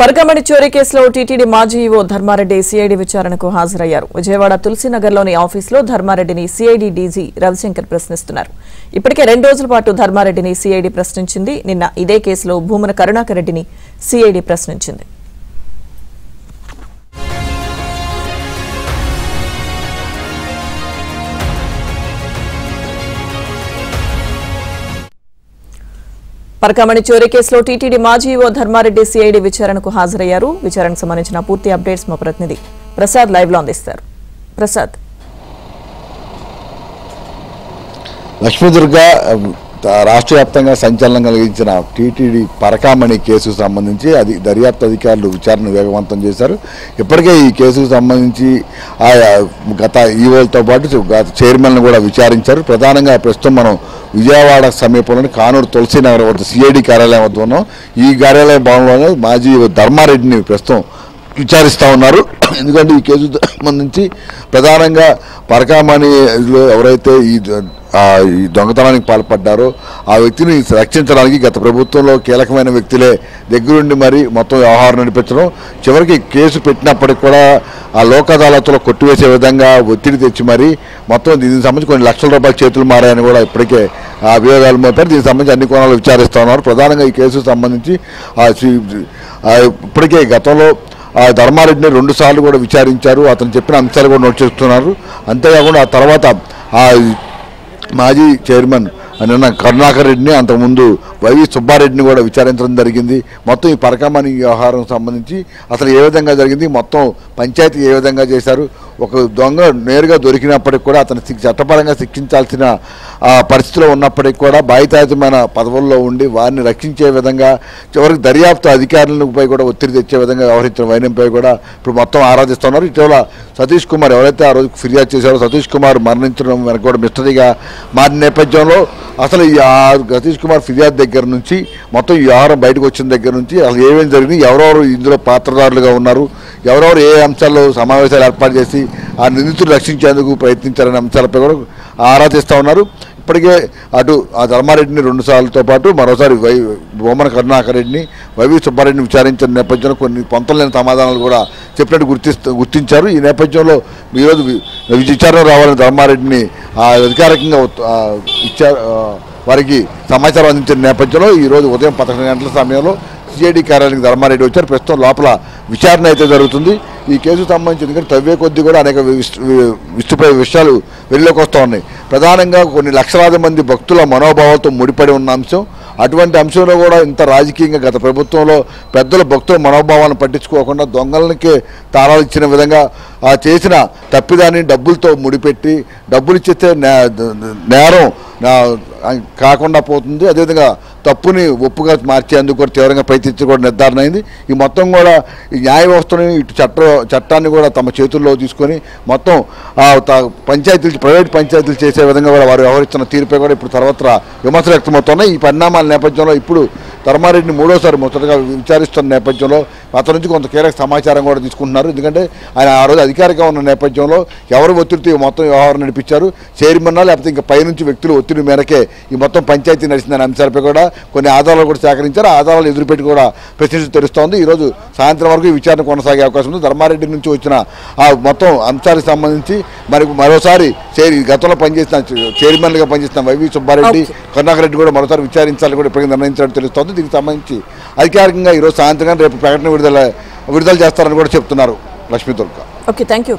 పరకమణి చోరీ కేసులో టీటీడీ మాజీ ఈవో ధర్మారెడ్డి సిఐడి విచారణకు హాజరయ్యారు. విజయవాడ తులసీనగర్లోని ఆఫీసులో ధర్మారెడ్డిని సిఐడి డీజీ రవిశంకర్ ప్రశ్నిస్తున్నారు. ఇప్పటికే 2 రోజుల పాటు ధర్మారెడ్డిని సిఐడి ప్రశ్నించింది. నిన్న ఇదే కేసులో భూమన కరుణాకర్ రెడ్డిని సిఐడి ప్రశ్నించింది. పరకమణి చోరీ కేసులో టీటీడీ మాజీ ఈవో ధర్మారెడ్డి సిఐడి విచారణకు హాజరయ్యారు. విచారణకు సంబంధించిన పూర్తి అప్డేట్స్ మా ప్రతినిధి ప్రసాద్ లైవ్ లో అందిస్తారు. ప్రసాద్. లక్ష్మీదుర్గ రాష్ట్ర వ్యాప్తంగా సంచలనం కలిగించిన టీటీడీ పరకామణి కేసుకు సంబంధించి దర్యాప్తు అధికారులు విచారణ వేగవంతం చేశారు. ఇప్పటికే ఈ కేసుకు సంబంధించి గత ఈవోలతో పాటు గత చైర్మన్ను కూడా విచారించారు. ప్రధానంగా ప్రస్తుతం మనం విజయవాడ సమీపంలోని కానూరు తులసీనగర్ వద్ద సిఐడి కార్యాలయం వద్ద ఉన్నాం. ఈ కార్యాలయ భవనంలో మాజీ ధర్మారెడ్డిని ప్రస్తుతం విచారిస్తూ ఉన్నారు. ఎందుకంటే ఈ కేసు సంబంధించి ప్రధానంగా పరకామణిలో ఎవరైతే ఈ దొంగతనానికి పాల్పడ్డారో ఆ వ్యక్తిని రక్షించడానికి గత ప్రభుత్వంలో కీలకమైన వ్యక్తులే దగ్గరుండి మరి మొత్తం వ్యవహారం నడిపించడం, చివరికి కేసు పెట్టినప్పటికి కూడా ఆ లోక్ అదాలత్లో కొట్టివేసే విధంగా ఒత్తిడి తెచ్చి మరి మొత్తం దీనికి సంబంధించి కొన్ని లక్షల రూపాయల చేతులు మారాయని కూడా ఇప్పటికే ఆ అభియోగాలు మోపారు. దీనికి సంబంధించి అన్ని కోణాలు విచారిస్తూ ఉన్నారు. ప్రధానంగా ఈ కేసుకు సంబంధించి ఇప్పటికే గతంలో ధర్మారెడ్డిని 2 సార్లు కూడా విచారించారు. అతను చెప్పిన అంశాలు కూడా నోట్ చేస్తున్నారు. అంతేకాకుండా ఆ తర్వాత మాజీ చైర్మన్ నిన్న కరుణాకర్ రెడ్డిని, అంతకుముందు వైవి సుబ్బారెడ్డిని కూడా విచారించడం జరిగింది. మొత్తం ఈ పరకమణి వ్యవహారం సంబంధించి అసలు ఏ విధంగా జరిగింది, మొత్తం పంచాయతీ ఏ విధంగా చేశారు, ఒక దొంగ నేరుగా దొరికినప్పటికి కూడా అతను చట్టపరంగా శిక్షించాల్సిన పరిస్థితిలో ఉన్నప్పటికీ కూడా బాధితాయుతమైన పదవుల్లో ఉండి వారిని రక్షించే విధంగా చివరికి దర్యాప్తు అధికారులపై కూడా ఒత్తిడి తెచ్చే విధంగా వ్యవహరించిన వైనంపై కూడా ఇప్పుడు మొత్తం ఆరాధిస్తున్నారు. ఇటీవల సతీష్ కుమార్ ఎవరైతే ఆ రోజు ఫిర్యాదు చేశారో సతీష్ కుమార్ మరణించడం వెనక కూడా మిస్టరీగా మారిన నేపథ్యంలో అసలు ఈ సతీష్ కుమార్ ఫిర్యాదు దగ్గర నుంచి మొత్తం ఈ వ్యవహారం బయటకు వచ్చిన దగ్గర నుంచి అసలు ఏమేమి జరిగింది, ఎవరెవరు ఇందులో పాత్రదారులుగా ఉన్నారు, ఎవరెవరు ఏ అంశాల్లో సమావేశాలు ఏర్పాటు చేసి ఆ నిందితులు రక్షించేందుకు ప్రయత్నించారనే అంశాలపై కూడా ఆరాధిస్తూ ఉన్నారు. ఇప్పటికే అటు ఆ ధర్మారెడ్డిని 2 సార్లతో పాటు మరోసారి భూమన కరుణాకర్ రెడ్డిని, వైవి సుబ్బారెడ్డిని విచారించిన నేపథ్యంలో కొన్ని పొంతలేని సమాధానాలు కూడా చెప్పినట్టు గుర్తించారు. ఈ నేపథ్యంలో ఈరోజు విచారణ రావాలని ధర్మారెడ్డిని అధికారికంగా ఇచ్చారు. వారికి సమాచారం అందించిన నేపథ్యంలో ఈరోజు ఉదయం 11 గంటల సమయంలో సిఐడి కార్యాలయానికి ధర్మారెడ్డి వచ్చారు. ప్రస్తుతం లోపల విచారణ అయితే జరుగుతుంది. ఈ కేసుకు సంబంధించి ఎందుకంటే తవ్వే కొద్దీ కూడా అనేక విషయాలు వెలుగులోకి వస్తూ ఉన్నాయి. ప్రధానంగా కొన్ని లక్షలాది మంది భక్తుల మనోభావాలతో ముడిపడి ఉన్న అంశం. అటువంటి అంశంలో కూడా ఇంత రాజకీయంగా గత ప్రభుత్వంలో పెద్దల భక్తుల మనోభావాలను పట్టించుకోకుండా దొంగలకి తాళాలు ఇచ్చిన విధంగా చేసిన తప్పిదాన్ని డబ్బులతో ముడిపెట్టి డబ్బులు ఇచ్చేస్తే నేరం కాకుండా పోతుంది. అదేవిధంగా తప్పుని ఒప్పుగా మార్చేందుకు కూడా తీవ్రంగా ప్రయత్నించి కూడా నిర్ధారణ అయింది. ఈ మొత్తం కూడా ఈ న్యాయ వ్యవస్థని ఇటు చట్టాన్ని కూడా తమ చేతుల్లో తీసుకొని మొత్తం పంచాయతీలు ప్రైవేట్ పంచాయతీలు చేసే విధంగా కూడా వారు వ్యవహరిస్తున్న తీరుపై కూడా ఇప్పుడు సర్వత్రా విమర్శలు వ్యక్తమవుతున్నాయి. ఈ పరిణామాల నేపథ్యంలో ఇప్పుడు ధర్మారెడ్డిని 3వసారి మొదటగా విచారిస్తున్న నేపథ్యంలో అతని నుంచి కొంత కీలక సమాచారం కూడా తీసుకుంటున్నారు. ఎందుకంటే ఆయన ఆ రోజు అధికారిగా ఉన్న నేపథ్యంలో ఎవరు ఒత్తిడితో మొత్తం వ్యవహారం నడిపించారు, చైర్మన్నా లేకపోతే ఇంకా పైనుంచి వ్యక్తులు ఒత్తిడి మేరకే ఈ మొత్తం పంచాయతీ నడిచిందనే అంశాలపై కూడా కొన్ని ఆధారాలు కూడా సేకరించారు. ఆ ఆధారాలు ఎదురుపెట్టి కూడా ప్రశ్నించి తెలుస్తోంది. ఈరోజు సాయంత్రం వరకు ఈ విచారణ కొనసాగే అవకాశం ఉంది. ధర్మారెడ్డి నుంచి వచ్చిన ఆ మొత్తం అంశాలకు సంబంధించి మరోసారి గతంలో పనిచేసిన చైర్మన్గా పనిచేసిన వైవి సుబ్బారెడ్డి, కరుణాకర్ రెడ్డి కూడా మరోసారి విచారించాలని కూడా ఇప్పటికీ నిర్ణయించినట్టు తెలుస్తోంది. దీనికి సంబంధించి అధికారికంగా ఈరోజు సాయంత్రం రేపు ప్రకటన విడుదల చేస్తారని కూడా చెప్తున్నారు. లక్ష్మీదుర్గ. Okay, thank you.